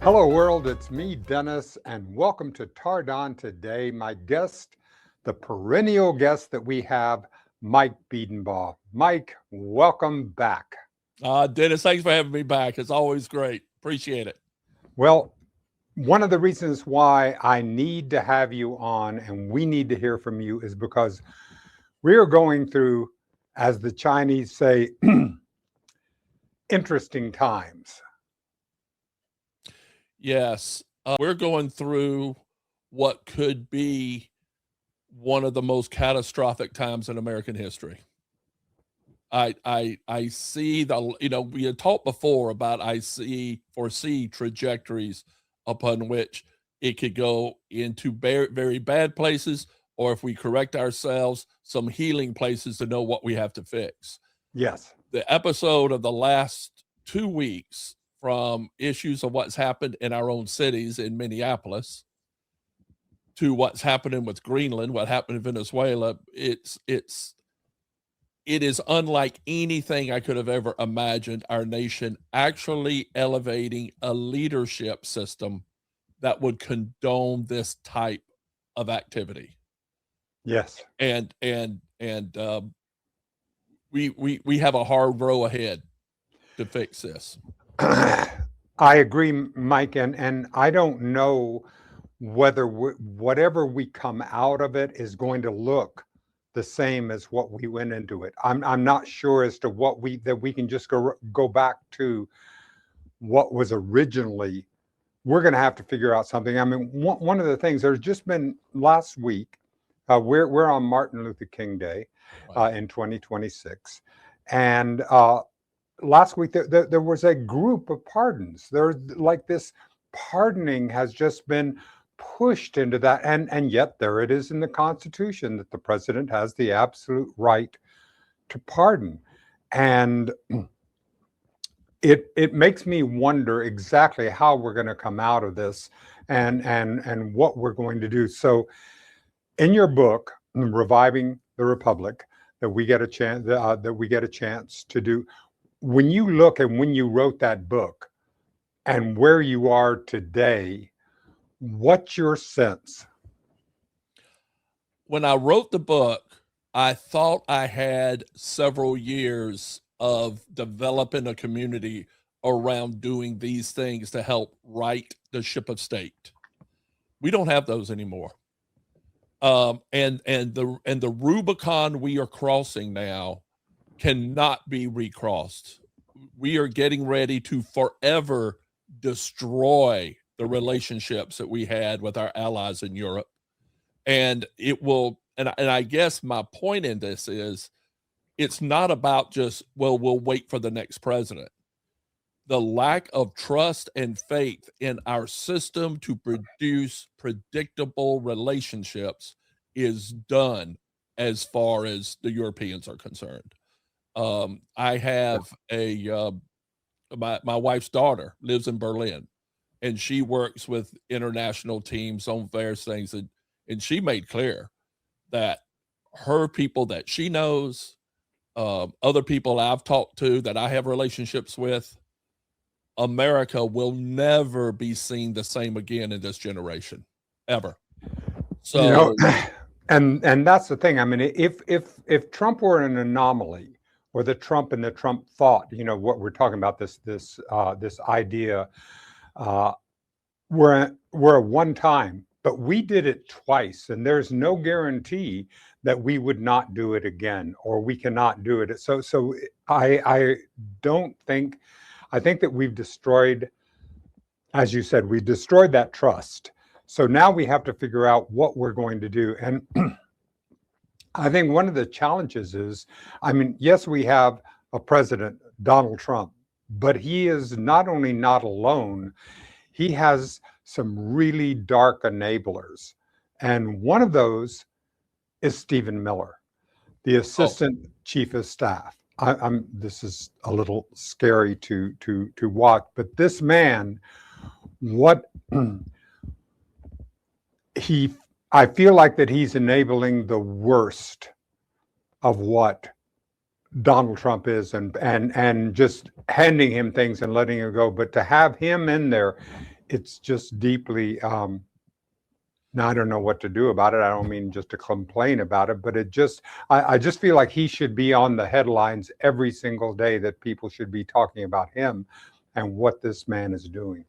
Hello, world. It's me, Dennis, and welcome to Tardan Today. My guest, the perennial guest that we have, Mike Biedenbaugh. Mike, welcome back. Dennis, thanks for having me back. It's always great. Appreciate it. Well, one of the reasons why I need to have you on and we need to hear from you is because we are going through, as the Chinese say, interesting times. Yes, we're going through what could be one of the most catastrophic times in American history. I see we had talked before about foresee trajectories upon which it could go into very, very bad places, or if we correct ourselves, some healing places to know what we have to fix. Yes. The episode of the last 2 weeks, from issues of what's happened in our own cities in Minneapolis to what's happening with Greenland, what happened in Venezuela, it is unlike anything I could have ever imagined. Our nation actually elevating a leadership system that would condone this type of activity. Yes. And we have a hard row ahead to fix this. I agree, Mike, and I don't know whether whatever we come out of it is going to look the same as what we went into it. I'm not sure as to what we can just go back to what was originally. We're going to have to figure out something. I mean, one of the things, there's just been last week. We're on Martin Luther King Day in 2026, and last week there was a group of pardons. There's like this pardoning has just been pushed into that, and yet there it is in the Constitution that the president has the absolute right to pardon. And it makes me wonder exactly how we're going to come out of this and what we're going to do. So in your book, Reviving the Republic, that we get a chance to do, when you look and when you wrote that book and where you are today, what's your sense? When I wrote the book, I thought I had several years of developing a community around doing these things to help right the ship of state. We don't have those anymore. And the Rubicon we are crossing now cannot be recrossed. We are getting ready to forever destroy the relationships that we had with our allies in Europe. And it will, and I guess my point in this is it's not about just, well, we'll wait for the next president. The lack of trust and faith in our system to produce predictable relationships is done as far as the Europeans are concerned. I have my wife's daughter lives in Berlin, and she works with international teams on various things, and she made clear that her people that she knows, other people I've talked to that I have relationships with, America will never be seen the same again in this generation, ever. So, And that's the thing. I mean, if Trump were an anomaly, or the Trump and the Trump thought, what we're talking about, this idea, we're a one time, but we did it twice, and there's no guarantee that we would not do it again, or we cannot do it. So I don't think. I think that we've destroyed, as you said, we destroyed that trust. So now we have to figure out what we're going to do. And I think one of the challenges is, I mean, yes, we have a president, Donald Trump, but he is not only not alone, he has some really dark enablers. And one of those is Stephen Miller, the assistant chief of staff. This is a little scary to watch, but this man, what I feel like that he's enabling the worst of what Donald Trump is, and just handing him things and letting him go. But to have him in there it's just deeply, now I don't know what to do about it. I don't mean just to complain about it, but I just feel like he should be on the headlines every single day, that people should be talking about him and what this man is doing.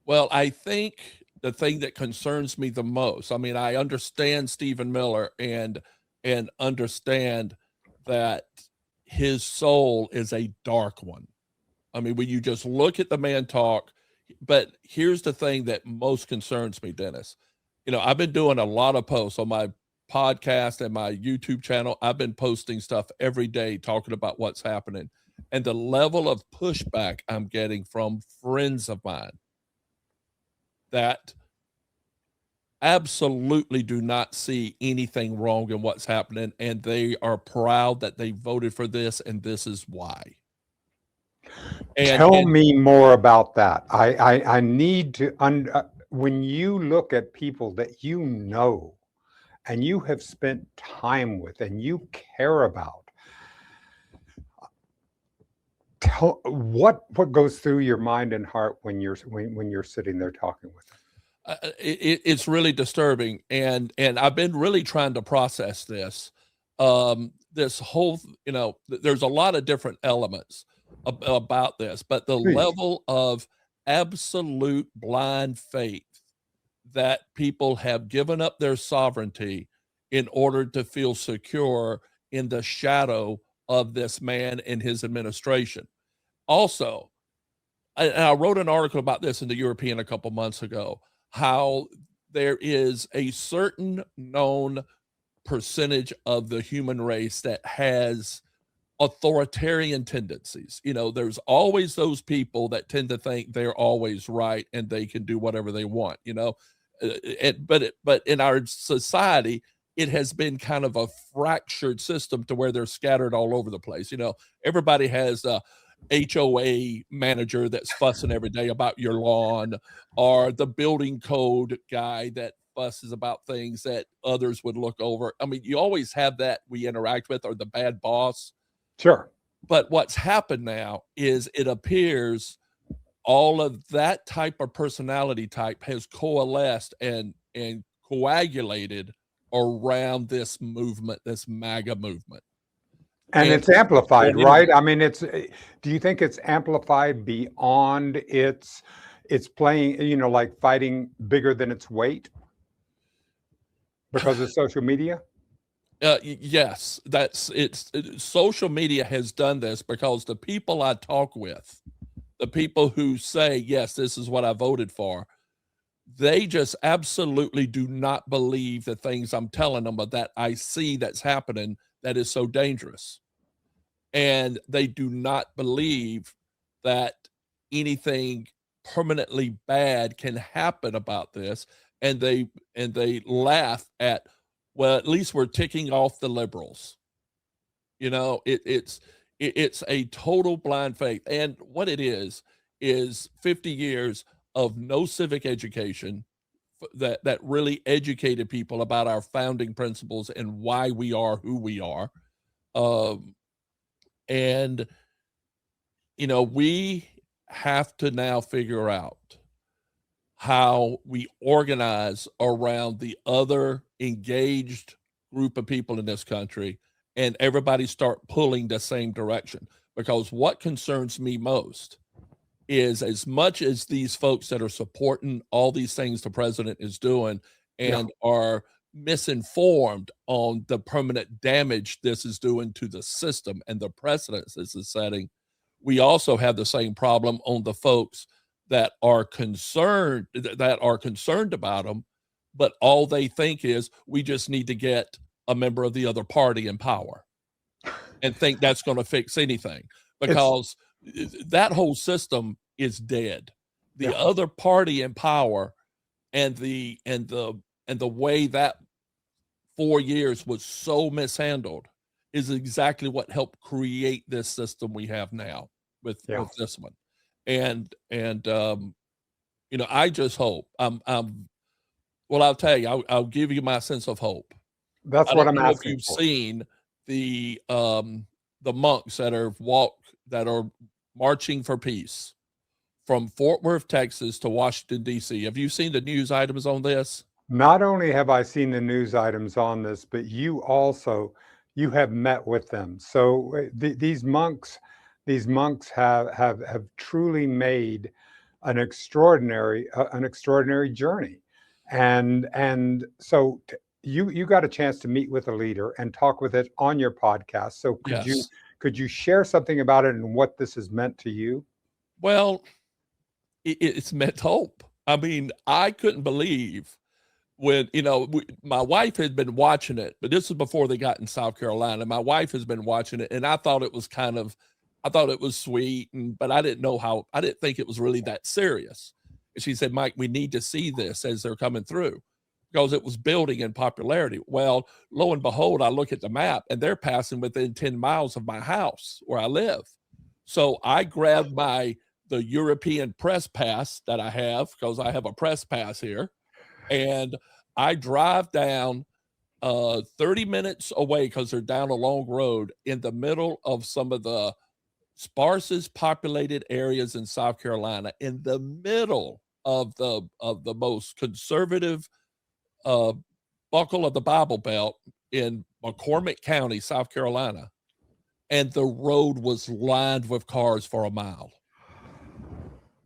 Well, I think the thing that concerns me the most, I mean, I understand Stephen Miller and understand that his soul is a dark one. I mean, when you just look at the man talk, but here's the thing that most concerns me, Dennis. You know, I've been doing a lot of posts on my podcast and my YouTube channel. I've been posting stuff every day talking about what's happening. And the level of pushback I'm getting from friends of mine that absolutely do not see anything wrong in what's happening, and they are proud that they voted for this, and this is why. Tell And me more about that. I need to, when you look at people that you know and you have spent time with and you care about, tell what goes through your mind and heart when you're sitting there talking with them. it's really disturbing, and I've been really trying to process this. This whole, you know, there's a lot of different elements about this, but the Please. level of absolute blind faith that people have given up their sovereignty in order to feel secure in the shadow of this man and his administration. Also, I wrote an article about this in the European a couple months ago, how there is a certain known percentage of the human race that has authoritarian tendencies. You know, there's always those people that tend to think they're always right and they can do whatever they want, you know. But in our society, it has been kind of a fractured system to where they're scattered all over the place. You know, everybody has a HOA manager that's fussing every day about your lawn, or the building code guy that fusses about things that others would look over. I mean, you always have that we interact with, or the bad boss. Sure. But what's happened now is it appears all of that type of personality type has coalesced and coagulated around this movement, this MAGA movement. And And it's amplified, going into right? I mean, do you think it's amplified beyond it's playing, like fighting bigger than its weight because of social media? Yes, social media has done this, because the people I talk with, the people who say, yes, this is what I voted for, they just absolutely do not believe the things I'm telling them, but that I see that's happening that is so dangerous. And they do not believe that anything permanently bad can happen about this. And they laugh at, well, at least we're ticking off the liberals. You know, it's a total blind faith. And what it is 50 years of no civic education that really educated people about our founding principles and why we are who we are. And you know, we have to now figure out how we organize around the other engaged group of people in this country, and everybody start pulling the same direction. Because what concerns me most is, as much as these folks that are supporting all these things the president is doing Yeah. and are misinformed on the permanent damage this is doing to the system and the precedents this is setting, we also have the same problem on the folks that are concerned about them, but all they think is, we just need to get a member of the other party in power, and think that's going to fix anything, It's because that whole system is dead. The Yeah. other party in power, and the way that 4 years was so mishandled, is exactly what helped create this system we have now with Yeah. this one. And you know, I just hope, well, I'll tell you, I'll give you my sense of hope. That's I what don't I'm know if asking you've for. seen the monks that are marching for peace from Fort Worth, Texas to Washington, D.C. Have you seen the news items on this? Not only have I seen the news items on this, but you have met with them. So these monks have truly made an extraordinary journey, and so you got a chance to meet with a leader and talk with it on your podcast. So Yes. could you share something about it and what this has meant to you? Well, it's meant hope. I mean, I couldn't believe when, my wife had been watching it, but this was before they got in South Carolina. My wife has been watching it, and I thought it was sweet, but I didn't think it was really that serious. And she said, Mike, we need to see this as they're coming through, because it was building in popularity. Well, lo and behold, I look at the map and they're passing within 10 miles of my house where I live. So I grabbed the European press pass that I have, because I have a press pass here, and I drive down 30 minutes away, because they're down a long road in the middle of some of the sparsest populated areas in South Carolina, in the middle of the most conservative buckle of the Bible Belt in McCormick County, South Carolina. And the road was lined with cars for a mile.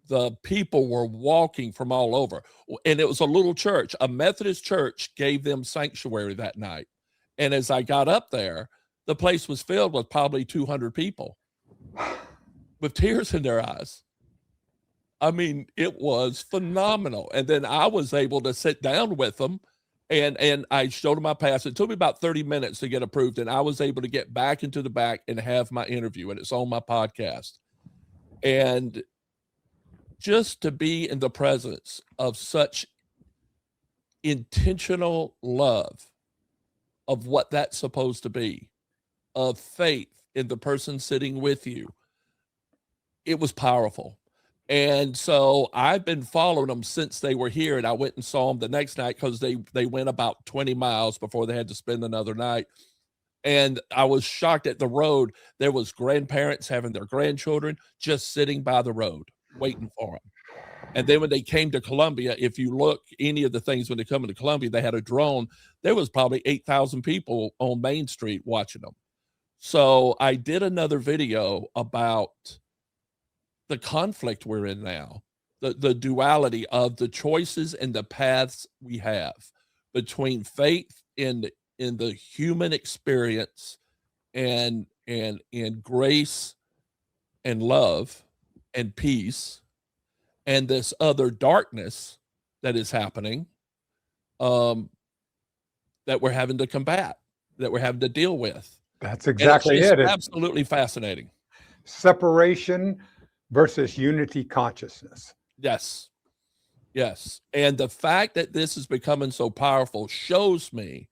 The people were walking from all over. And it was a little church. A Methodist church gave them sanctuary that night. And as I got up there, the place was filled with probably 200 people with tears in their eyes. I mean, it was phenomenal. And then I was able to sit down with them, and I showed them my pass. It took me about 30 minutes to get approved, and I was able to get back into the back and have my interview, and it's on my podcast. And just to be in the presence of such intentional love of what that's supposed to be, of faith in the person sitting with you, it was powerful. And so I've been following them since they were here, and I went and saw them the next night, because they went about 20 miles before they had to spend another night. And I was shocked at the road. There was grandparents having their grandchildren just sitting by the road waiting for them. And then when they came to Columbia, if you look any of the things when they come into Columbia, they had a drone. There was probably 8,000 people on Main Street watching them. So I did another video about the conflict we're in now, the duality of the choices and the paths we have between faith in the human experience and grace and love and peace, and this other darkness that is happening, that we're having to combat, that we're having to deal with. That's exactly it. It's absolutely fascinating. Separation versus unity consciousness. Yes. Yes. And the fact that this is becoming so powerful shows me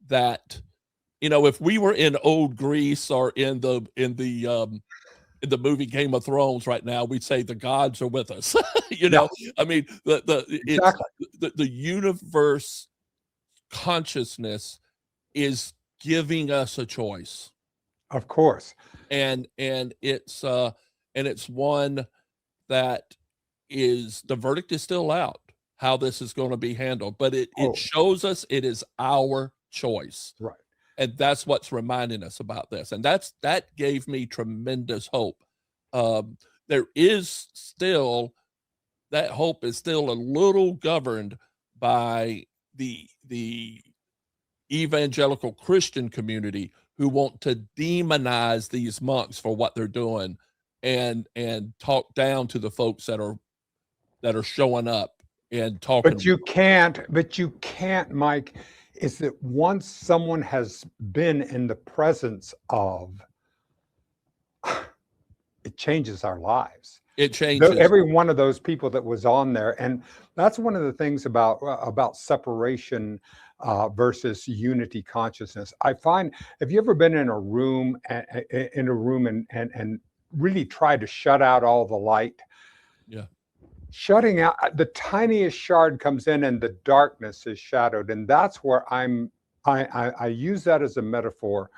that, if we were in old Greece or in the movie Game of Thrones right now, we'd say the gods are with us. I mean, the universe consciousness is giving us a choice. Of course. And it's one that the verdict is still out, how this is going to be handled, but it shows us it is our choice. Right. And that's what's reminding us about this. And that gave me tremendous hope. There is still, that hope is still a little governed by the evangelical Christian community, who want to demonize these monks for what they're doing, and talk down to the folks that are showing up and talking. But you can't, Mike, is that once someone has been in the presence of, it changes our lives. It changes every one of those people that was on there. And that's one of the things about separation versus unity consciousness. I find, have you ever been in a room and really tried to shut out all the light? Yeah. Shutting out, the tiniest shard comes in and the darkness is shadowed. And that's where I use that as a metaphor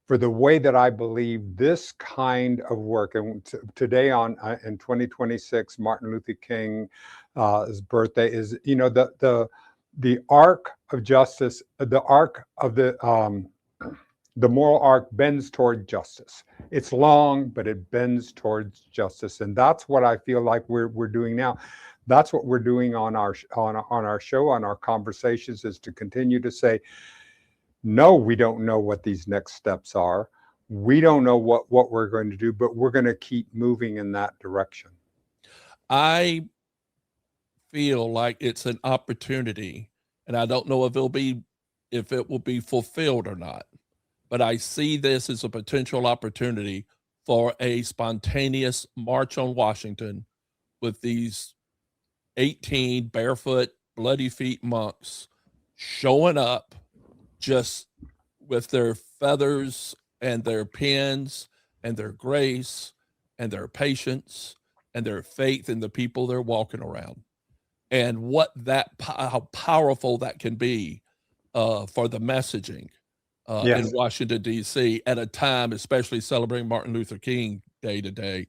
for the way that I believe this kind of work. And today in 2026, Martin Luther King, his birthday is, the arc of justice, the arc of the moral arc bends toward justice. It's long, but it bends towards justice, and that's what I feel like we're doing now. That's what we're doing on our show, on our conversations, is to continue to say, no, we don't know what these next steps are. We don't know what we're going to do, but we're going to keep moving in that direction. I feel like it's an opportunity, and I don't know if it will be fulfilled or not, but I see this as a potential opportunity for a spontaneous march on Washington with these 18 barefoot, bloody feet monks showing up just with their feathers and their pens and their grace and their patience and their faith in the people they're walking around, and how powerful that can be for the messaging Yes. in Washington, D.C. at a time, especially celebrating Martin Luther King Day today,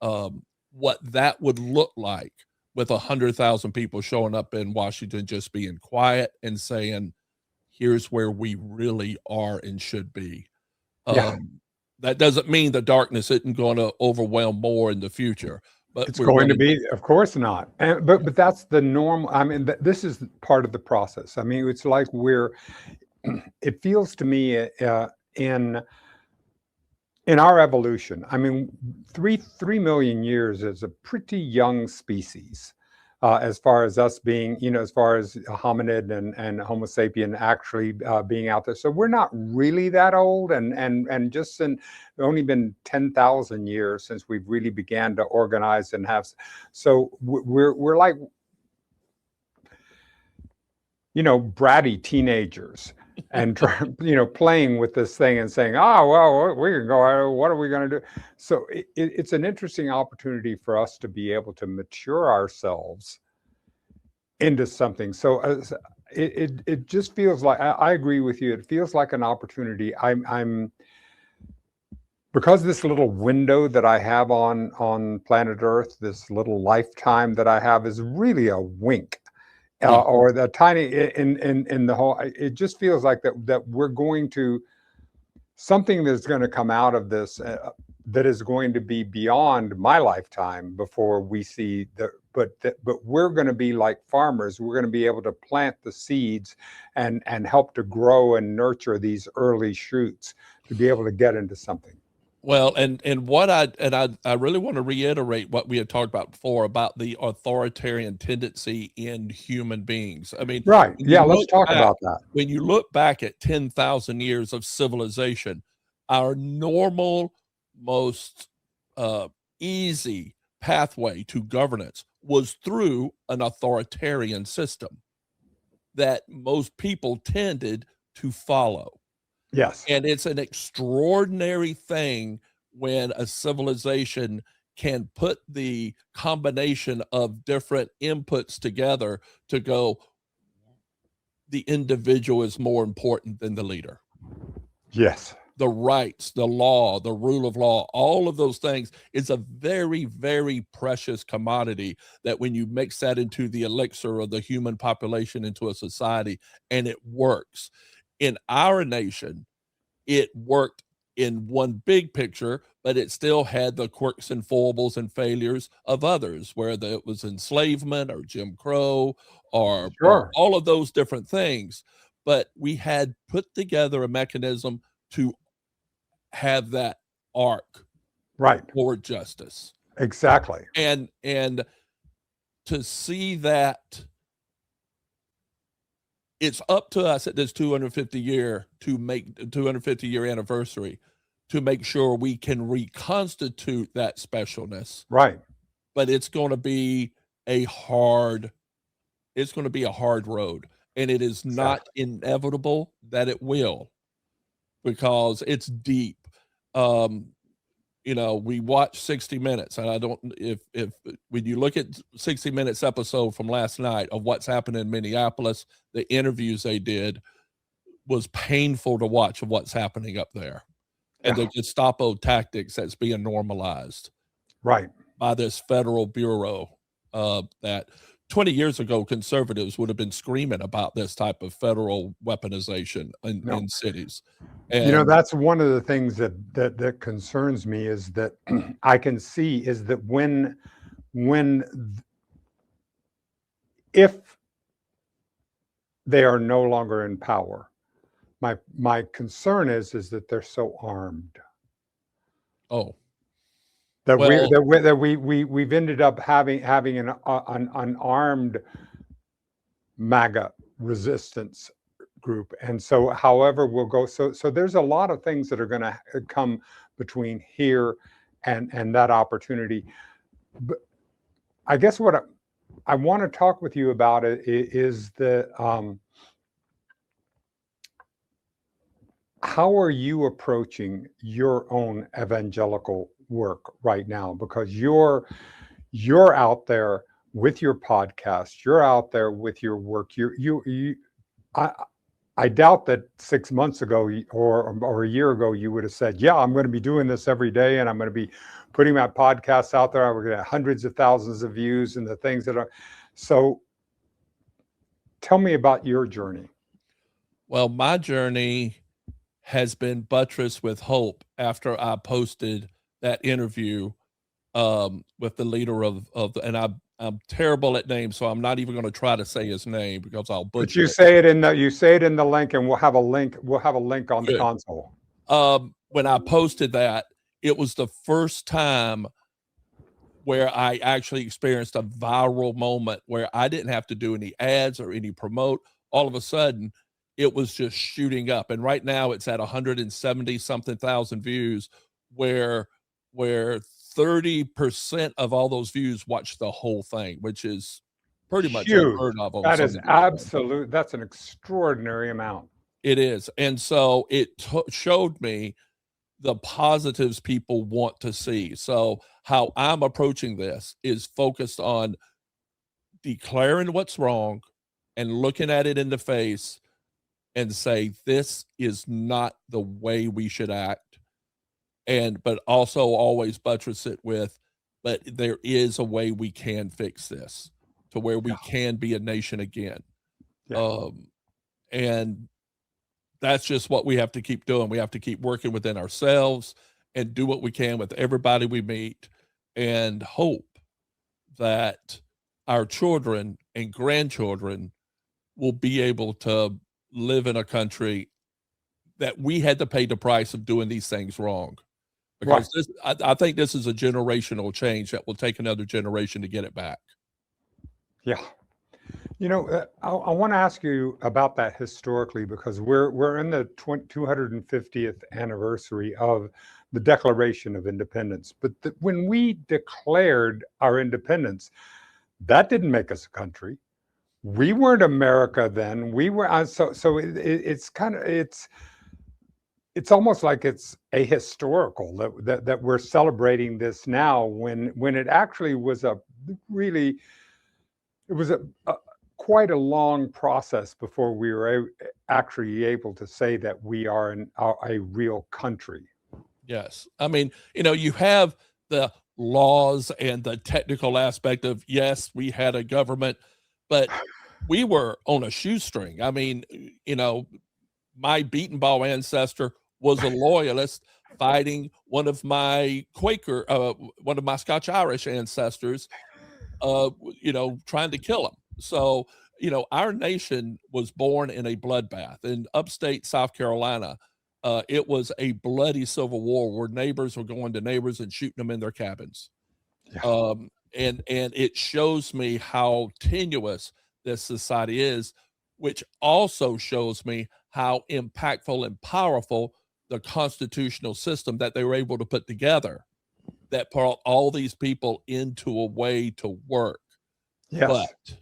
what that would look like with 100,000 people showing up in Washington, just being quiet and saying, here's where we really are and should be. Yeah. That doesn't mean the darkness isn't going to overwhelm more in the future, but it's going to be, of course not. But that's the normal. I mean, this is part of the process. I mean, it's like it feels to me in our evolution. I mean, 3 million years is a pretty young species. As far as us being, as far as a hominid and Homo sapien actually being out there. So we're not really that old, and just only been 10,000 years since we've really began to organize and have. So we're like, bratty teenagers. And playing with this thing and saying, oh, well, we can go, what are we going to do? So it's an interesting opportunity for us to be able to mature ourselves into something. So it just feels like, I agree with you. It feels like an opportunity. I'm because this little window that I have on planet Earth, this little lifetime that I have, is really a wink. Or the tiny in the whole. It just feels like that we're going to something that's going to come out of this that is going to be beyond my lifetime before we see but we're going to be like farmers. We're going to be able to plant the seeds and help to grow and nurture these early shoots to be able to get into something. Well, and I really want to reiterate what we had talked about before about the authoritarian tendency in human beings. I mean, right. Yeah, let's talk about that. When you look back at 10,000 years of civilization, our normal, most easy pathway to governance was through an authoritarian system that most people tended to follow. Yes. And it's an extraordinary thing when a civilization can put the combination of different inputs together to go, the individual is more important than the leader. Yes. The rights, the law, the rule of law, all of those things is a very, very precious commodity that when you mix that into the elixir of the human population into a society, and it works. In our nation, it worked in one big picture, but it still had the quirks and foibles and failures of others, whether it was enslavement or Jim Crow or all of those different things. But we had put together a mechanism to have that arc right toward justice. Exactly. And to see that it's up to us at this 250 year anniversary to make sure we can reconstitute that specialness. Right. But it's going to be a hard road, and it is not inevitable that it will, because it's deep. We watch 60 Minutes, and I don't, if when you look at 60 Minutes episode from last night of what's happened in Minneapolis, the interviews they did was painful to watch of what's happening up there. and the Yeah. Gestapo tactics that's being normalized Right. by this federal bureau, that 20 years ago, conservatives would have been screaming about this type of federal weaponization No. in cities. You know, And that's one of the things that concerns me is that I can see is that when if they are no longer in power, my concern is that they're so armed oh, that well, we've ended up having an armed MAGA resistance group. And so however we'll go, so there's a lot of things that are going to come between here and that opportunity. But I guess what I want to talk with you about it is the how are you approaching your own evangelical work right now? Because you're out there with your podcast, you're out there with your work. I, I doubt that 6 months ago or a year ago you would have said, "Yeah, I'm going to be doing this every day, and I'm going to be putting my podcasts out there. We're going to have hundreds of thousands of views and the things that are." So, tell me about your journey. well, my journey has been buttressed with hope after I posted that interview with the leader of the, and I'm terrible at names, so I'm not even going to try to say his name because I'll But butcher it. you say it in the link, and we'll have a link on the Good. console. When I posted that, it was the first time where I actually experienced a viral moment where I didn't have to do any ads or any promote. All of a sudden, it was just shooting up. And right now it's at 170 something thousand views, where 30% of all those views watch the whole thing, which is pretty much Huge. unheard of on That some is of these things. absolute. That's an extraordinary amount. It is. And so it showed me the positives people want to see. So how I'm approaching this is focused on declaring what's wrong and looking at it in the face and say this is not the way we should act, and but also always buttress it with, but there is a way we can fix this to where we Yeah. can be a nation again. Yeah. um and that's just what we have to keep doing. We have to keep working within ourselves and do what we can with everybody we meet, and hope that our children and grandchildren will be able to live in a country that we had to pay the price of doing these things wrong. Right. Because I think this is a generational change that will take another generation to get it back. Yeah. You know, I want to ask you about that historically because we're in the 250th anniversary of the Declaration of Independence. But when we declared our independence, that didn't make us a country. We weren't America then. We were it's kind of it's almost like it's ahistorical that we're celebrating this now when it actually was a really it was a quite a long process before we were actually able to say that we are a real country. Yes. I mean, you have the laws and the technical aspect of, yes, we had a government, but we were on a shoestring. I mean, my beaten ball ancestor was a loyalist fighting one of my Scotch Irish ancestors, trying to kill him. So, our nation was born in a bloodbath in upstate South Carolina. It was a bloody civil war where neighbors were going to neighbors and shooting them in their cabins. Yeah. And it shows me how tenuous this society is, which also shows me how impactful and powerful the constitutional system that they were able to put together that brought all these people into a way to work. Yes. But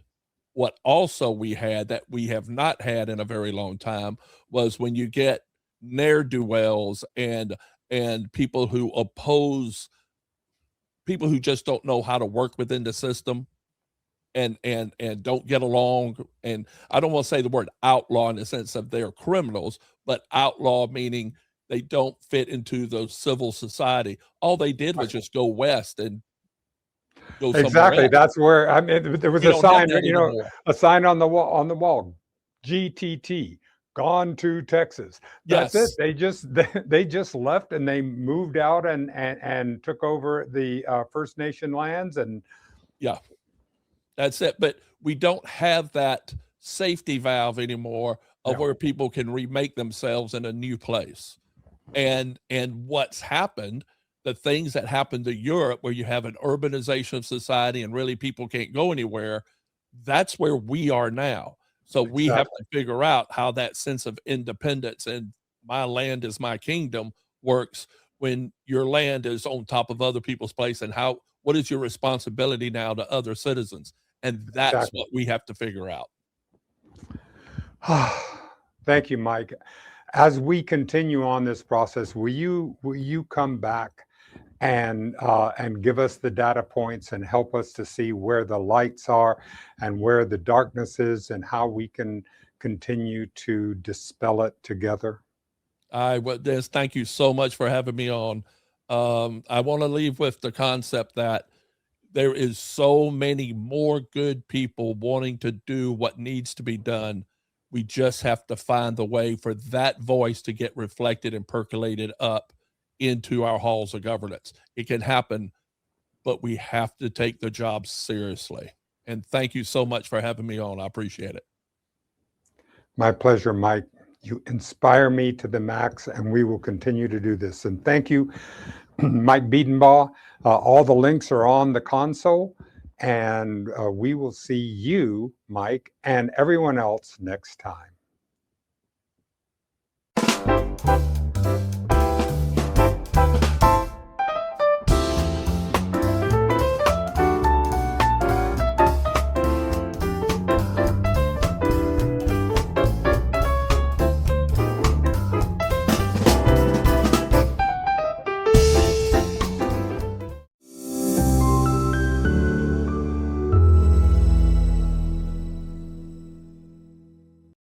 what also we had that we have not had in a very long time was when you get ne'er-do-wells and people who just don't know how to work within the system and don't get along. And I don't want to say the word outlaw in the sense of they're criminals, but outlaw meaning they don't fit into the civil society. All they did was just go west and go somewhere Exactly. else. That's where, I mean, there was We a don't have sign, that anymore. a sign on the wall, GTT, gone to Texas. That's it. Yes. They just left and they moved out and took over the First Nation lands. And Yeah, that's it. But we don't have that safety valve anymore of no, where people can remake themselves in a new place. And what's happened, the things that happened to Europe, where you have an urbanization of society and really people can't go anywhere, that's where we are now. So we have exactly. to figure out how that sense of independence and my land is my kingdom works when your land is on top of other people's place, and how, what is your responsibility now to other citizens? And that's Exactly. what we have to figure out. Thank you, Mike. As we continue on this process, will you come back and give us the data points and help us to see where the lights are and where the darkness is and how we can continue to dispel it together? Dennis, thank you so much for having me on. I want to leave with the concept that there is so many more good people wanting to do what needs to be done. We just have to find the way for that voice to get reflected and percolated up into our halls of governance. It can happen, but we have to take the job seriously. And thank you so much for having me on. I appreciate it. My pleasure, Mike. You inspire me to the max, and we will continue to do this. And thank you, Mike Biedenbaugh. All the links are on the console, and we will see you, Mike, and everyone else next time.